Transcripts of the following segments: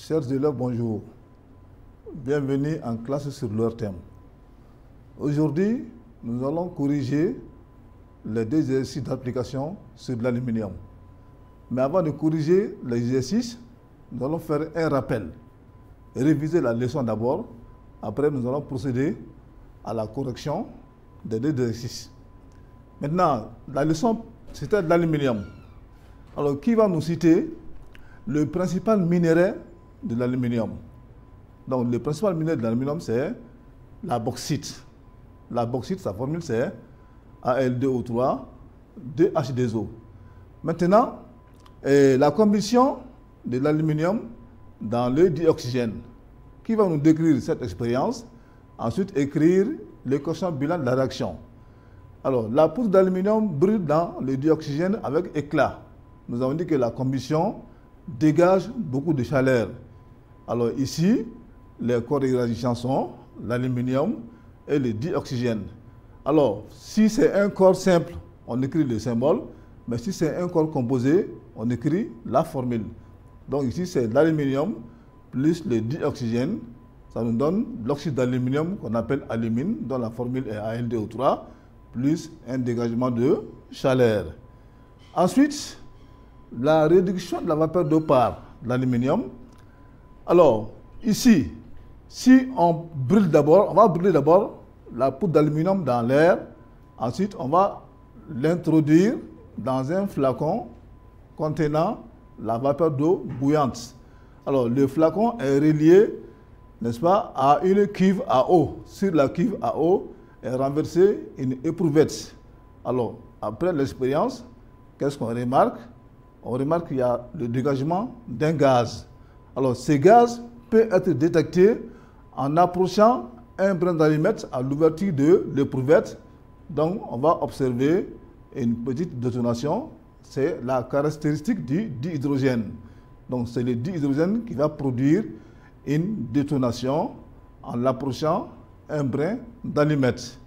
Chers élèves, bonjour. Bienvenue en classe sur leur thème. Aujourd'hui, nous allons corriger les deux exercices d'application sur l'aluminium. Mais avant de corriger l'exercice, nous allons faire un rappel. Réviser la leçon d'abord. Après, nous allons procéder à la correction des deux exercices. Maintenant, la leçon, c'était de l'aluminium. Alors, qui va nous citer le principal minerai de l'aluminium? Donc, le principal minerai de l'aluminium, c'est la bauxite. La bauxite, sa formule, c'est Al2O3, 2H2O. Maintenant, la combustion de l'aluminium dans le dioxygène. Qui va nous décrire cette expérience? Ensuite, écrire l'équation bilan de la réaction. Alors, la poudre d'aluminium brûle dans le dioxygène avec éclat. Nous avons dit que la combustion dégage beaucoup de chaleur. Alors ici, les corps réagissants sont l'aluminium et le dioxygène. Alors, si c'est un corps simple, on écrit le symbole, mais si c'est un corps composé, on écrit la formule. Donc ici, c'est l'aluminium plus le dioxygène. Ça nous donne l'oxyde d'aluminium qu'on appelle alumine, dont la formule est Al2O3, plus un dégagement de chaleur. Ensuite, la réduction de la vapeur d'eau par l'aluminium. Alors, ici, si on brûle d'abord, on va brûler d'abord la poudre d'aluminium dans l'air. Ensuite, on va l'introduire dans un flacon contenant la vapeur d'eau bouillante. Alors, le flacon est relié, n'est-ce pas, à une cuve à eau. Sur la cuve à eau est renversée une éprouvette. Alors, après l'expérience, qu'est-ce qu'on remarque? On remarque qu'il y a le dégagement d'un gaz. Alors, ce gaz peut être détecté en approchant un brin d'allumette à l'ouverture de l'éprouvette. Donc, on va observer une petite détonation. C'est la caractéristique du dihydrogène. Donc, c'est le dihydrogène qui va produire une détonation en approchant un brin d'allumette.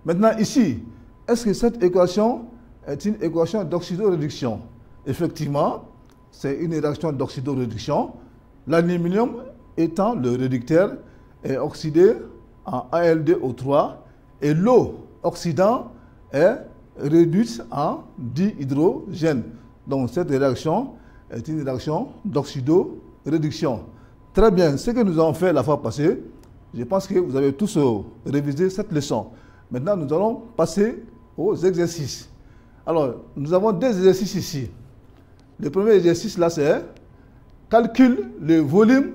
Maintenant, ici, est-ce que cette équation est une équation d'oxydoréduction? Effectivement, c'est une réaction d'oxydoréduction. L'aluminium étant le réducteur est oxydé en Al2O3 et l'eau oxydant est réduite en dihydrogène. Donc cette réaction est une réaction d'oxydoréduction. Très bien, ce que nous avons fait la fois passée, je pense que vous avez tous révisé cette leçon. Maintenant, nous allons passer aux exercices. Alors, nous avons deux exercices ici. Le premier exercice là, c'est calcule le volume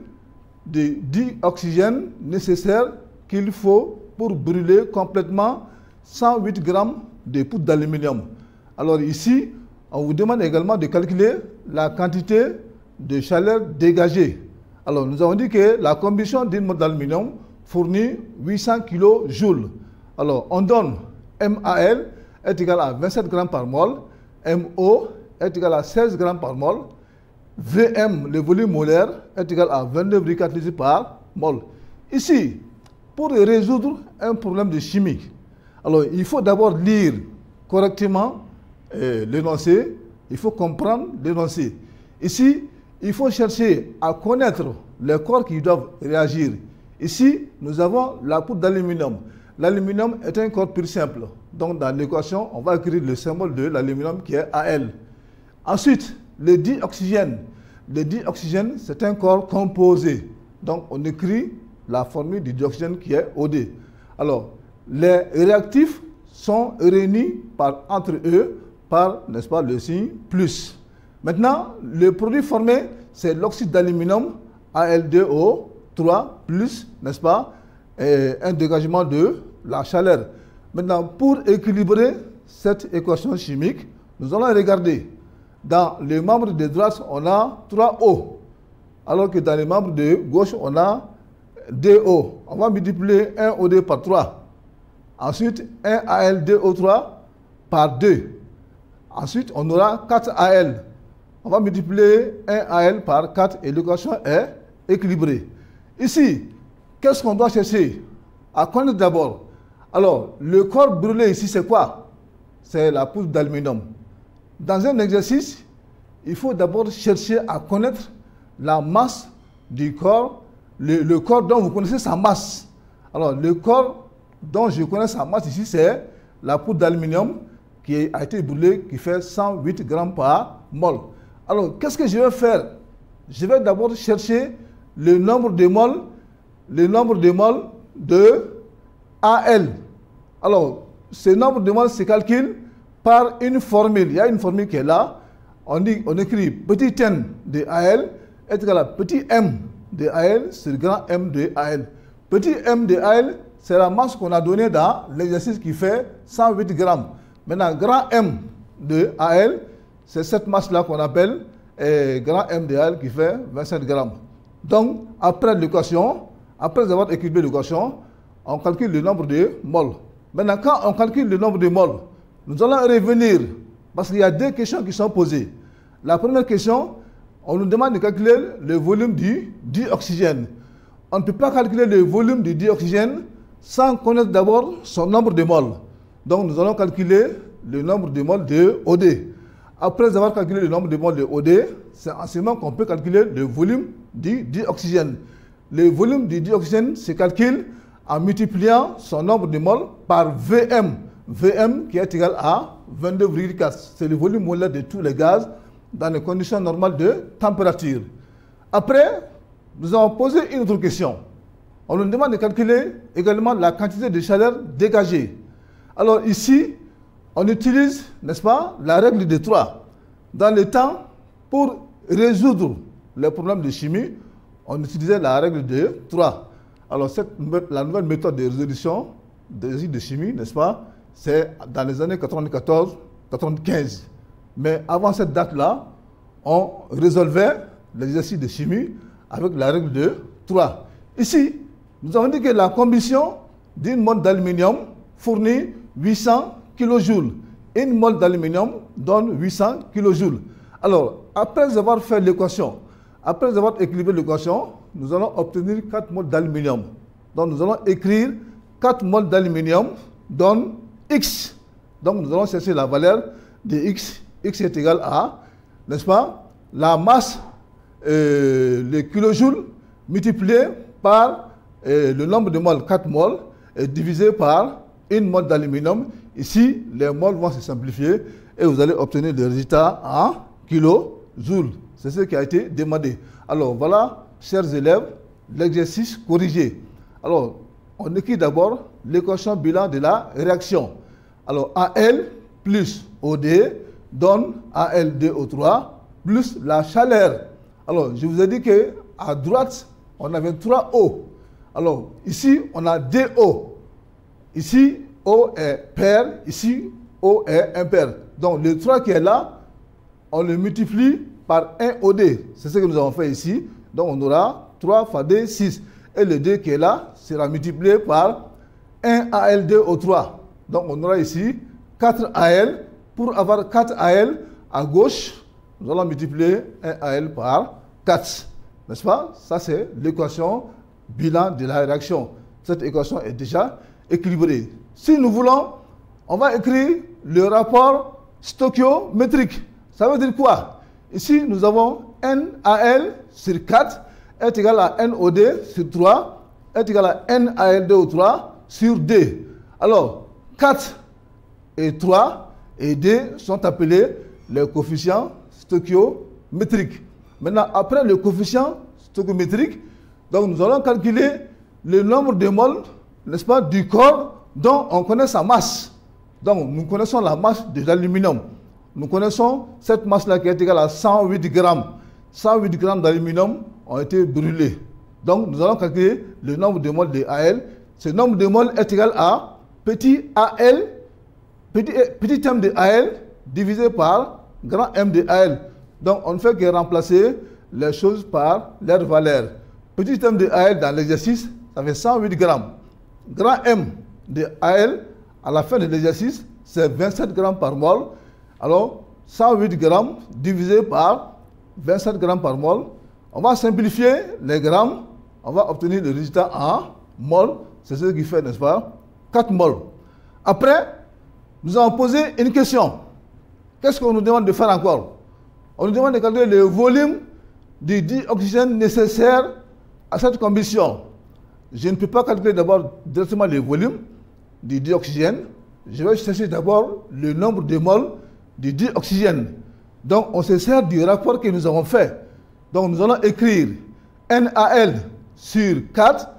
de dioxygène nécessaire qu'il faut pour brûler complètement 108 grammes de poudre d'aluminium. Alors ici, on vous demande également de calculer la quantité de chaleur dégagée. Alors nous avons dit que la combustion d'une poudre d'aluminium fournit 800 kJ. Alors on donne MAL est égal à 27 grammes par mol, MO est égal à 16 grammes par mol, Vm, le volume molaire, est égal à 22,4 litres par mol. Ici, pour résoudre un problème de chimie, alors il faut d'abord lire correctement l'énoncé, il faut comprendre l'énoncé. Ici, il faut chercher à connaître les corps qui doivent réagir. Ici, nous avons la poudre d'aluminium. L'aluminium est un corps pur simple. Donc, dans l'équation, on va écrire le symbole de l'aluminium qui est Al. Ensuite, le dioxygène. Le dioxygène, c'est un corps composé. Donc, on écrit la formule du dioxygène qui est OD. Alors, les réactifs sont réunis entre eux par, n'est-ce pas, le signe plus. Maintenant, le produit formé, c'est l'oxyde d'aluminium Al2O3 plus, n'est-ce pas, un dégagement de la chaleur. Maintenant, pour équilibrer cette équation chimique, nous allons regarder. Dans les membres de droite, on a 3 O, alors que dans les membres de gauche, on a 2 O. On va multiplier 1 OD par 3. Ensuite, 1 Al2O3 par 2. Ensuite, on aura 4 Al. On va multiplier 1 Al par 4 et l'équation est équilibrée. Ici, qu'est-ce qu'on doit chercher à connaître d'abord? Alors, le corps brûlé ici, c'est quoi? C'est la poudre d'aluminium. Dans un exercice, il faut d'abord chercher à connaître la masse du corps, le corps dont vous connaissez sa masse. Alors, le corps dont je connais sa masse ici, c'est la poudre d'aluminium qui a été brûlée, qui fait 108 grammes par mol. Alors, qu'est-ce que je vais faire? Je vais d'abord chercher le nombre de moles de AL. Alors, ce nombre de moles se calcule par une formule. Il y a une formule qui est là. On écrit petit n de AL est égal à petit m de AL sur grand M de AL. Petit m de AL, c'est la masse qu'on a donnée dans l'exercice qui fait 108 grammes. Maintenant, grand M de AL, c'est cette masse-là qu'on appelle grand M de AL qui fait 27 grammes. Donc, après l'équation, après avoir écrit l'équation, on calcule le nombre de moles. Maintenant, quand on calcule le nombre de moles, nous allons revenir, parce qu'il y a deux questions qui sont posées. La première question, on nous demande de calculer le volume du dioxygène. On ne peut pas calculer le volume du dioxygène sans connaître d'abord son nombre de moles. Donc, nous allons calculer le nombre de moles de OD. Après avoir calculé le nombre de moles de OD, c'est en ce moment qu'on peut calculer le volume du dioxygène. Le volume du dioxygène se calcule en multipliant son nombre de moles par Vm. Vm qui est égal à 22,4. C'est le volume molaire de tous les gaz dans les conditions normales de température. Après, nous avons posé une autre question. On nous demande de calculer également la quantité de chaleur dégagée. Alors ici, on utilise, n'est-ce pas, la règle de 3. Dans le temps, pour résoudre les problèmes de chimie, on utilisait la règle de 3. Alors la nouvelle méthode de résolution des exercices de chimie, n'est-ce pas, c'est dans les années 94-95. Mais avant cette date-là, on résolvait l'exercice de chimie avec la règle de 3. Ici, nous avons dit que la combustion d'une mole d'aluminium fournit 800 kJ. Une mole d'aluminium donne 800 kJ. Alors, après avoir fait l'équation, après avoir équilibré l'équation, nous allons obtenir 4 moles d'aluminium. Donc, nous allons écrire 4 moles d'aluminium donne X. Donc, nous allons chercher la valeur de X. X est égal à, n'est-ce pas, la masse, le kilojoule multiplié par le nombre de moles, 4 moles, divisé par une mole d'aluminium. Ici, les moles vont se simplifier et vous allez obtenir le résultat en kilojoules. C'est ce qui a été demandé. Alors, voilà, chers élèves, l'exercice corrigé. Alors, on écrit d'abord l'équation bilan de la réaction. Alors, AL plus OD donne AlDO3 plus la chaleur. Alors, je vous ai dit qu'à droite, on avait 3 O. Alors, ici, on a DO. Ici, O est pair. Ici, O est impair. Donc, le 3 qui est là, on le multiplie par 1 OD. C'est ce que nous avons fait ici. Donc, on aura 3 fois D, 6. Et le D qui est là sera multiplié par 1 AlDO3. Donc, on aura ici 4 Al. Pour avoir 4 Al à gauche, nous allons multiplier 1 Al par 4. N'est-ce pas? Ça, c'est l'équation bilan de la réaction. Cette équation est déjà équilibrée. Si nous voulons, on va écrire le rapport stoichiométrique. Ça veut dire quoi? Ici, nous avons NaL sur 4 est égal à NOD sur 3 est égal à NaLDO3 sur D. Alors, 4 et 3 et D sont appelés les coefficients stoichiométriques. Maintenant, après le coefficient stoichiométrique, donc nous allons calculer le nombre de moles, n'est-ce pas, du corps dont on connaît sa masse. Donc, nous connaissons la masse de l'aluminium. Nous connaissons cette masse-là qui est égale à 108 grammes. 108 grammes d'aluminium ont été brûlés. Donc, nous allons calculer le nombre de moles de Al. Ce nombre de moles est égal à petit Al, petit m de Al divisé par grand M de Al. Donc, on ne fait que remplacer les choses par leur valeur. Petit m de Al dans l'exercice, ça fait 108 grammes. Grand M de Al, à la fin de l'exercice, c'est 27 grammes par mol. Alors, 108 grammes divisé par 27 grammes par mol. On va simplifier les grammes. On va obtenir le résultat en mol. C'est ce qui fait, n'est-ce pas, 4 mol. Après, nous avons posé une question. Qu'est-ce qu'on nous demande de faire encore? On nous demande de calculer le volume du dioxygène nécessaire à cette combustion. Je ne peux pas calculer d'abord directement le volume du dioxygène. Je vais chercher d'abord le nombre de moles du dioxygène. Donc, on se sert du rapport que nous avons fait. Donc, nous allons écrire NaL sur 4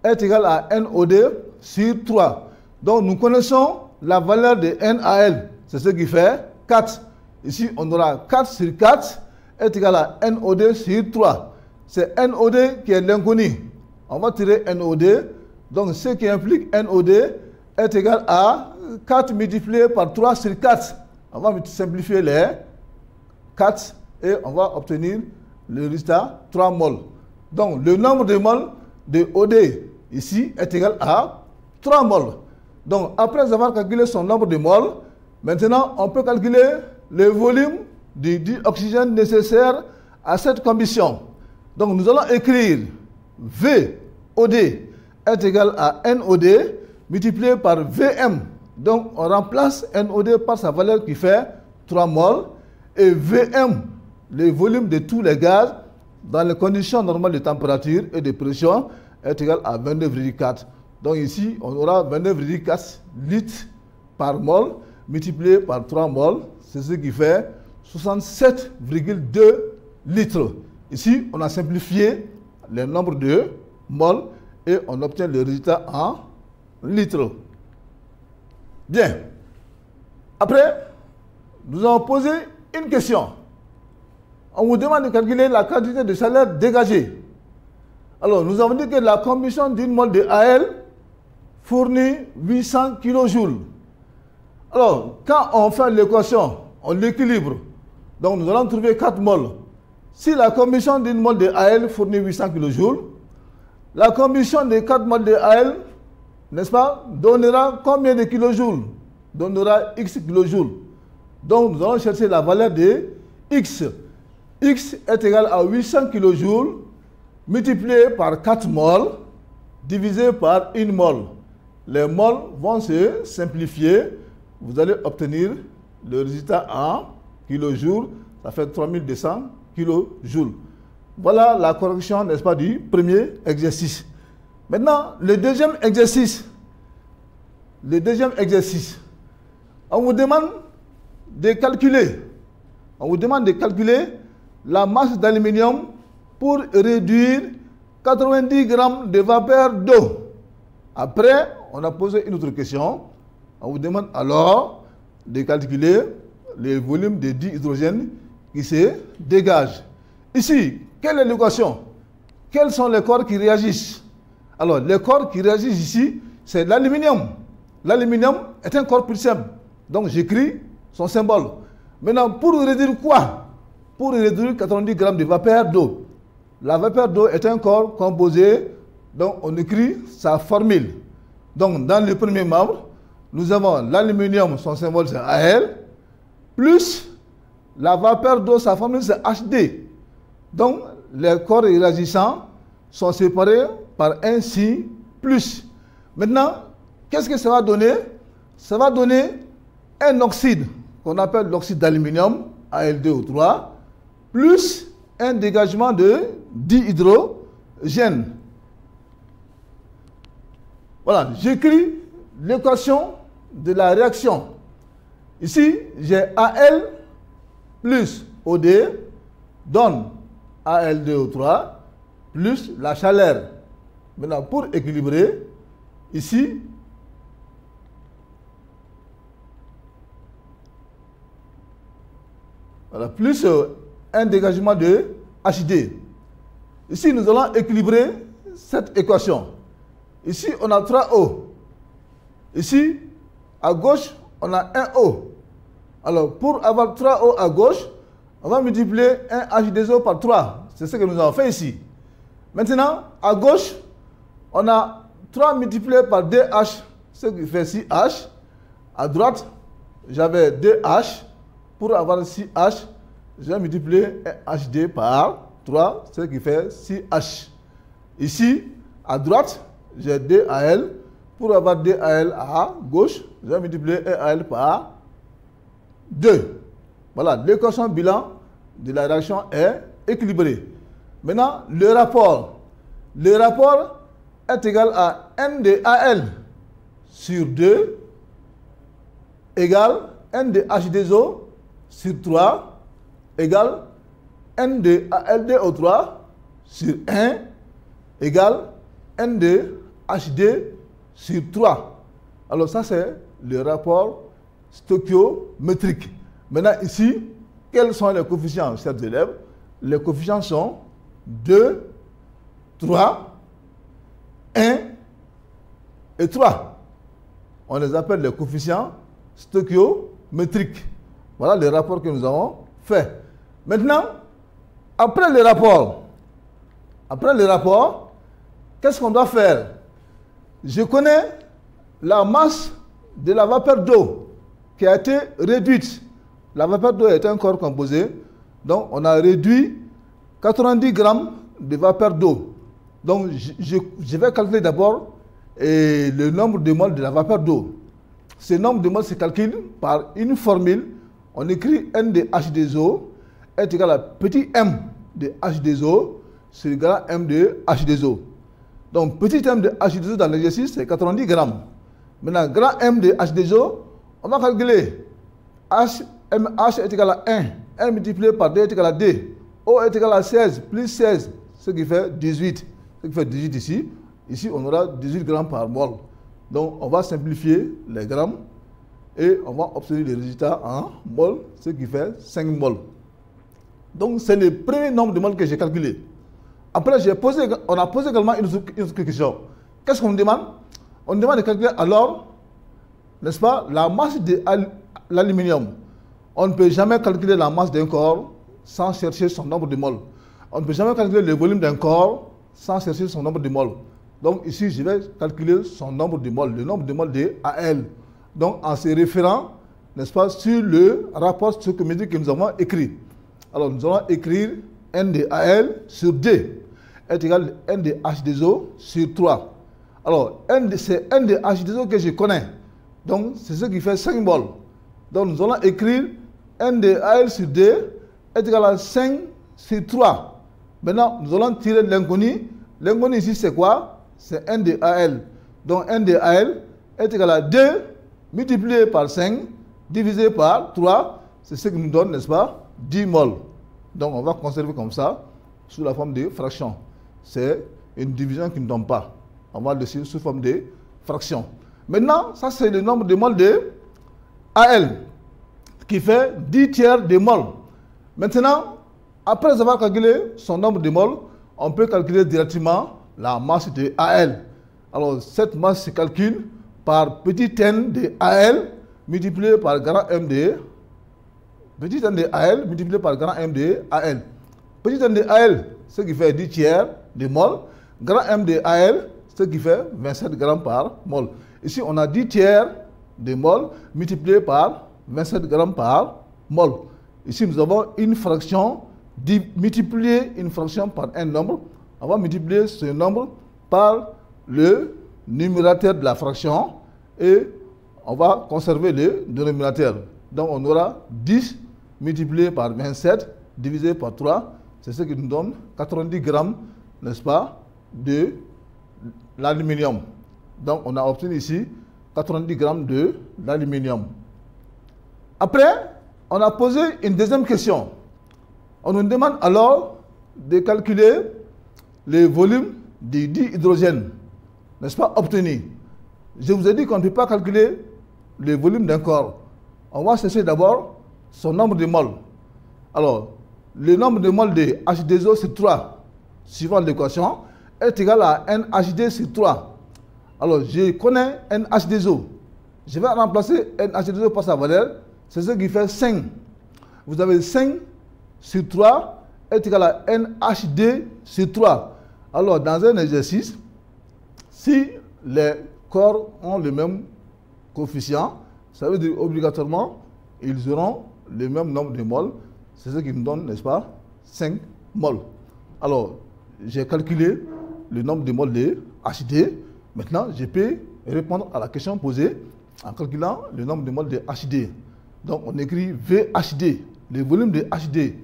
est égal à NO2 sur 3. Donc, nous connaissons la valeur de NaL. C'est ce qui fait 4. Ici, on aura 4 sur 4 est égal à NO2 sur 3. C'est NO2 qui est l'inconnu. On va tirer NO2. Donc, ce qui implique NO2 est égal à 4 multiplié par 3 sur 4. On va simplifier les 4 et on va obtenir le résultat 3 moles. Donc, le nombre de moles de OD ici est égal à 3 moles. Donc, après avoir calculé son nombre de moles, maintenant, on peut calculer le volume du dioxygène nécessaire à cette combustion. Donc, nous allons écrire VOD est égal à NOD multiplié par VM. Donc, on remplace NOD par sa valeur qui fait 3 moles et VM, le volume de tous les gaz dans les conditions normales de température et de pression est égal à 29,4. Donc ici, on aura 29,4 litres par mol multiplié par 3 moles. C'est ce qui fait 67,2 litres. Ici, on a simplifié le nombre de moles et on obtient le résultat en litres. Bien. Après, nous avons posé une question. On vous demande de calculer la quantité de chaleur dégagée. Alors, nous avons dit que la combustion d'une mole de AL fournit 800 kJ. Alors, quand on fait l'équation, on l'équilibre. Donc, nous allons trouver 4 moles. Si la combustion d'une mole de AL fournit 800 kJ, la combustion de 4 moles de AL, n'est-ce pas, donnera combien de kilojoules? Donnera X kilojoules. Donc, nous allons chercher la valeur de X. X est égal à 800 kJ multiplié par 4 moles divisé par 1 mole. Les moles vont se simplifier. Vous allez obtenir le résultat en kilojoules. Ça fait 3200 kilojoules. Voilà la correction, n'est-ce pas, du premier exercice. Maintenant, le deuxième exercice. On vous demande de calculer. La masse d'aluminium pour réduire 90 grammes de vapeur d'eau. Après, on a posé une autre question. On vous demande alors de calculer le volume de dihydrogène qui se dégage. Ici, quelle est l'équation? Quels sont les corps qui réagissent? Alors, les corps qui réagissent ici, c'est l'aluminium. L'aluminium est un corps plus simple. Donc, j'écris son symbole. Maintenant, pour réduire quoi? Pour réduire 90 grammes de vapeur d'eau. La vapeur d'eau est un corps composé, donc on écrit sa formule. Donc, dans le premier membre, nous avons l'aluminium, son symbole c'est Al, plus la vapeur d'eau, sa formule c'est HD. Donc, les corps réagissants sont séparés par un signe plus. Maintenant, qu'est-ce que ça va donner? Ça va donner un oxyde qu'on appelle l'oxyde d'aluminium, Al2O3, plus un dégagement de dihydrogène. Voilà, j'écris l'équation de la réaction. Ici, j'ai Al plus OD donne Al2O3 plus la chaleur. Maintenant, pour équilibrer, ici, voilà, plus un dégagement de HD. Ici, nous allons équilibrer cette équation. Ici, on a 3O. Ici, à gauche, on a 1O. Alors, pour avoir 3O à gauche, on va multiplier un H2O par 3. C'est ce que nous avons fait ici. Maintenant, à gauche, on a 3 multiplié par 2H, ce qui fait 6H. À droite, j'avais 2H. Pour avoir 6H, j'ai multiplié HD par 3, ce qui fait 6H. Ici, à droite, j'ai 2Al. Pour avoir 2Al à gauche, j'ai multiplié Al par 2. Voilà, l'équation bilan de la réaction est équilibrée. Maintenant, le rapport. Le rapport est égal à N de AL sur 2 égale N de H2O sur 3 égale N de ALDO3 sur 1 égale N de HD sur 3. Alors ça, c'est le rapport stoichiométrique. Maintenant, ici, quels sont les coefficients, chers élèves? Les coefficients sont 2, 3, 1 et 3. On les appelle les coefficients stoichiométriques. Voilà les rapports que nous avons faits. Maintenant, après le rapport, qu'est-ce qu'on doit faire? Je connais la masse de la vapeur d'eau qui a été réduite. La vapeur d'eau est un corps composé, donc on a réduit 90 grammes de vapeur d'eau. Donc je vais calculer d'abord le nombre de moles de la vapeur d'eau. Ce nombre de moles se calcule par une formule. On écrit N de H2O est égal à petit m de H2O sur grand M de H2O. Donc petit m de H2O dans l'exercice, c'est 90 grammes. Maintenant, grand M de H2O, on va calculer H est égal à 1. 1 multiplié par 2 est égal à 2. O est égal à 16 plus 16, ce qui fait 18. Ce qui fait 18 ici. Ici, on aura 18 grammes par mol. Donc, on va simplifier les grammes et on va obtenir le résultat en mol, ce qui fait 5 mol. Donc, c'est le premier nombre de mol que j'ai calculé. Après, on a posé également une autre question. Qu'est-ce qu'on demande? On demande de calculer alors, n'est-ce pas, la masse de l'aluminium. On ne peut jamais calculer la masse d'un corps sans chercher son nombre de moles. On ne peut jamais calculer le volume d'un corps sans chercher son nombre de moles. Donc ici, je vais calculer son nombre de moles, le nombre de moles de AL. Donc en se référant, n'est-ce pas, sur le rapport stoichiométrique que nous avons écrit. Alors nous allons écrire N de AL sur D est égal à N de H2O sur 3. Alors c'est N de H2O que je connais. Donc c'est ce qui fait 5 moles. Donc nous allons écrire N de AL sur D est égal à 5 sur 3. Maintenant, nous allons tirer l'inconnu. L'inconnu ici, c'est quoi? C'est N de AL. Donc N de AL est égal à 2 multiplié par 5 divisé par 3. C'est ce qui nous donne, n'est-ce pas, 10 moles. Donc on va conserver comme ça, sous la forme de fraction. C'est une division qui ne tombe pas. On va le laisser sous forme de fraction. Maintenant, ça c'est le nombre de moles de AL, qui fait 10 tiers de moles. Maintenant, après avoir calculé son nombre de moles, on peut calculer directement la masse de AL. Alors, cette masse se calcule par petit n de AL multiplié par grand M de petit n de AL multiplié par grand M de AL. Petit n de AL, ce qui fait 10 tiers de mol. Grand M de AL, ce qui fait 27 grammes par mol. Ici, on a 10 tiers de mol multiplié par 27 grammes par mol. Ici, nous avons une fraction, multiplier une fraction par un nombre. On va multiplier ce nombre par le numérateur de la fraction et on va conserver le dénominateur. Donc, on aura 10 multiplié par 27 divisé par 3. C'est ce qui nous donne 90 grammes, n'est-ce pas, de l'aluminium. Donc, on a obtenu ici 90 grammes de l'aluminium. Après, on a posé une deuxième question. On nous demande alors de calculer le volume du dihydrogène, n'est-ce pas, obtenu. Je vous ai dit qu'on ne peut pas calculer le volume d'un corps. On va chercher d'abord son nombre de moles. Alors, le nombre de moles de H2O sur 3, suivant l'équation, est égal à NHD sur 3. Alors, je connais NH2O. Je vais remplacer NH2O par sa valeur. C'est ce qui fait 5. Vous avez 5 sur 3 est égal à NHD sur 3. Alors, dans un exercice, si les corps ont le même coefficient, ça veut dire obligatoirement, ils auront le même nombre de moles. C'est ce qui nous donne, n'est-ce pas, 5 moles. Alors, j'ai calculé le nombre de moles de HD. Maintenant, je peux répondre à la question posée en calculant le nombre de moles de HD. Donc, on écrit VHD. Le volume de HD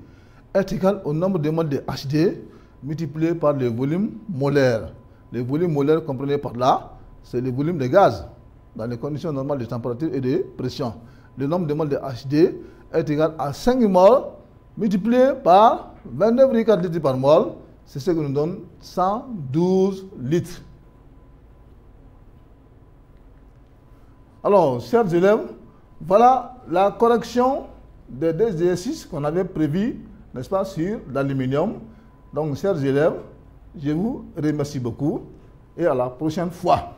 est égal au nombre de moles de HD multiplié par le volume molaire. Le volume molaire, comprenez par là, c'est le volume de gaz dans les conditions normales de température et de pression. Le nombre de moles de HD est égal à 5 moles multiplié par 29,4 litres par mol. C'est ce qui nous donne 112 litres. Alors, chers élèves, voilà la correction des deux exercices qu'on avait prévus, n'est-ce pas, sur l'aluminium. Donc, chers élèves, je vous remercie beaucoup et à la prochaine fois.